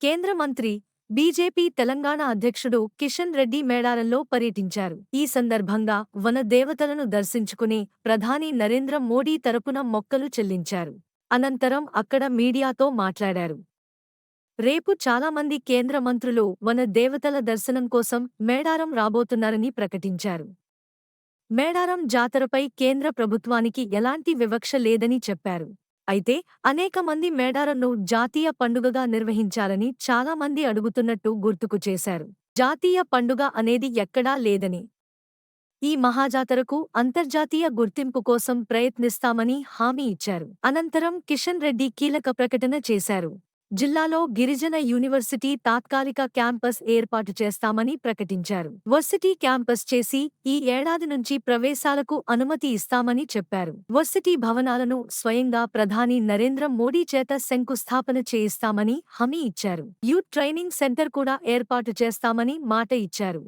కేంద్ర మంత్రి, బీజేపీ తెలంగాణ అధ్యక్షుడు కిషన్ రెడ్డి మేడారంలో పర్యటించారు. ఈ సందర్భంగా వన దేవతలను దర్శించుకుని ప్రధాని నరేంద్ర మోడీ తరపున మొక్కలు చెల్లించారు. అనంతరం అక్కడ మీడియాతో మాట్లాడారు. రేపు చాలా మంది కేంద్ర మంత్రులు వన దేవతల దర్శనం కోసం మేడారం రాబోతున్నారని ప్రకటించారు. మేడారం జాతరపై కేంద్ర ప్రభుత్వానికి ఎలాంటి వివక్ష లేదని చెప్పారు. అయితే అనేక మంది మేడారంను జాతీయ పండుగగా నిర్వహించాలని చాలా మంది అడుగుతున్నట్టు గుర్తుకు చేశారు. జాతీయ పండుగ అనేది ఎక్కడా లేదని, ఈ మహాజాతరకు అంతర్జాతీయ గుర్తింపు కోసం ప్రయత్నిస్తామని హామీ ఇచ్చారు. అనంతరం కిషన్ రెడ్డి కీలక ప్రకటన చేశారు. జిల్లాలో గిరిజన యూనివర్సిటీ తాత్కాలిక క్యాంపస్ ఏర్పాటు చేస్తామని ప్రకటించారు. వర్సిటీ క్యాంపస్ చేసి ఈ ఏడాది నుంచి ప్రవేశాలకు అనుమతి ఇస్తామని చెప్పారు. వర్సిటీ భవనాలను స్వయంగా ప్రధాని నరేంద్ర మోడీ చేత శంకుస్థాపన చేయిస్తామని హామీ ఇచ్చారు. యూత్ ట్రైనింగ్ సెంటర్ కూడా ఏర్పాటు చేస్తామని మాట ఇచ్చారు.